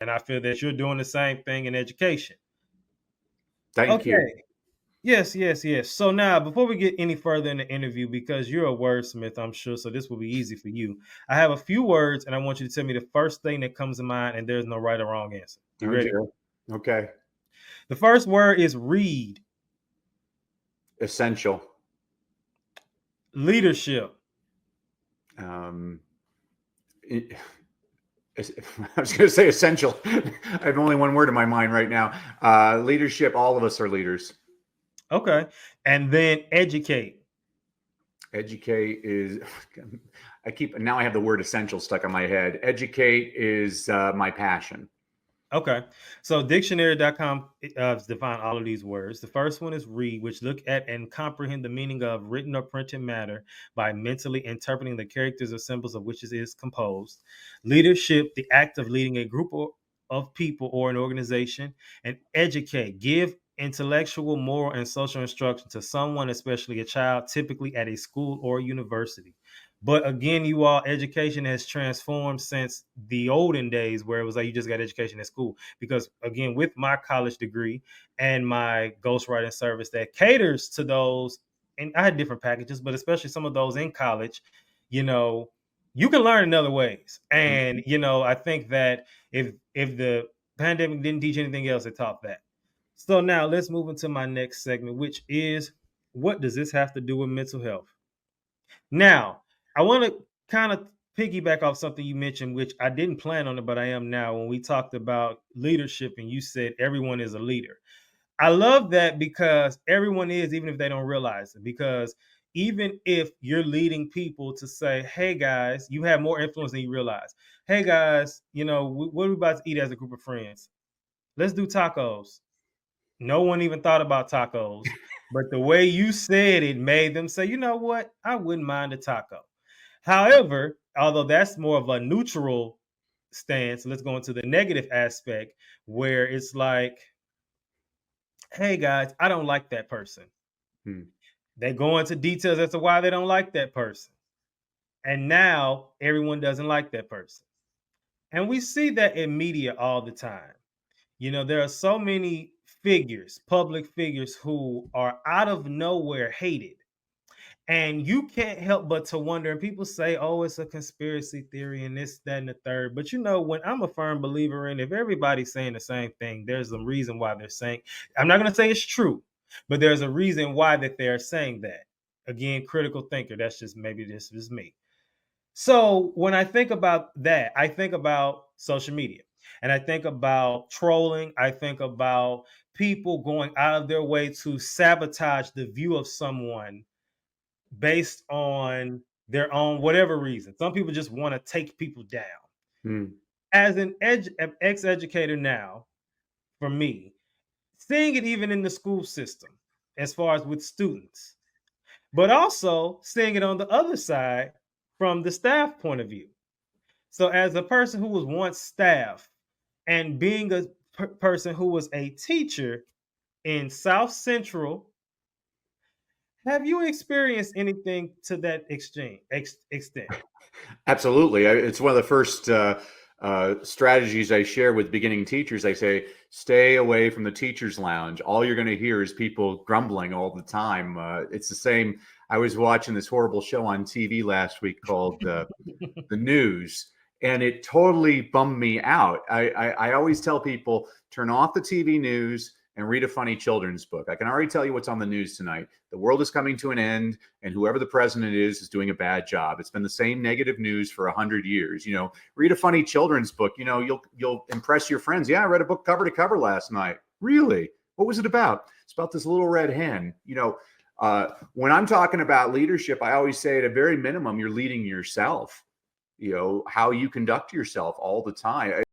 And I feel that you're doing the same thing in education. Thank you. Okay. Yes. So now, before we get any further in the interview, because you're a wordsmith, I'm sure, so this will be easy for you. I have a few words, and I want you to tell me the first thing that comes to mind, and there's no right or wrong answer. You Oh ready? dear. Okay. The first word is read. Essential. Leadership. Um, it- I was going to say essential. I have only one word in my mind right now. Leadership. All of us are leaders. Okay. And then educate. Educate is, now I have the word essential stuck in my head. Educate is my passion. Okay. So dictionary.com define all of these words. The first one is read, which look at and comprehend the meaning of written or printed matter by mentally interpreting the characters or symbols of which it is composed. Leadership, the act of leading a group of people or an organization. And educate, give intellectual, moral, and social instruction to someone, especially a child, typically at a school or university. But again, you all, education has transformed since the olden days where it was like you just got education at school. Because again, with my college degree and my ghostwriting service that caters to those, and I had different packages, but especially some of those in college, you know, you can learn in other ways. And I think that if the pandemic didn't teach anything else, it taught that. So now let's move into my next segment, which is, what does this have to do with mental health? Now, I want to kind of piggyback off something you mentioned, which I didn't plan on it, but I am now. When we talked about leadership and you said everyone is a leader. I love that because everyone is, even if they don't realize it. Because even if you're leading people to say, hey guys, you have more influence than you realize. Hey guys, what are we about to eat as a group of friends? Let's do tacos. No one even thought about tacos, but the way you said it made them say, you know what? I wouldn't mind a taco. However, although that's more of a neutral stance, let's go into the negative aspect where it's like, hey guys, I don't like that person. They go into details as to why they don't like that person. And now everyone doesn't like that person. And we see that in media all the time. There are so many figures, public figures, who are out of nowhere hated. And you can't help but to wonder, and people say, oh, it's a conspiracy theory and this, that, and the third. But when I'm a firm believer in, if everybody's saying the same thing, there's a reason why they're saying, I'm not going to say it's true, but there's a reason why that they're saying that. Again, critical thinker. That's just, maybe this is me. So when I think about that, I think about social media and I think about trolling. I think about people going out of their way to sabotage the view of someone based on their own whatever reason. Some people just want to take people down. As an ex-educator now, for me, seeing it even in the school system, as far as with students, but also seeing it on the other side from the staff point of view. So as a person who was once staff and being a person who was a teacher in South Central, have you experienced anything to that extent? Absolutely. It's one of the first strategies I share with beginning teachers. I say, stay away from the teacher's lounge. All you're going to hear is people grumbling all the time. It's the same. I was watching this horrible show on TV last week called The News, and it totally bummed me out. I always tell people, turn off the TV news and read a funny children's book. I can already tell you what's on the news tonight. The world is coming to an end, and whoever the president is doing a bad job. It's been the same negative news for 100 years. Read a funny children's book. You'll impress your friends. Yeah, I read a book cover to cover last night. Really? What was it about? It's about this little red hen. When I'm talking about leadership, I always say at a very minimum, you're leading yourself. How you conduct yourself all the time.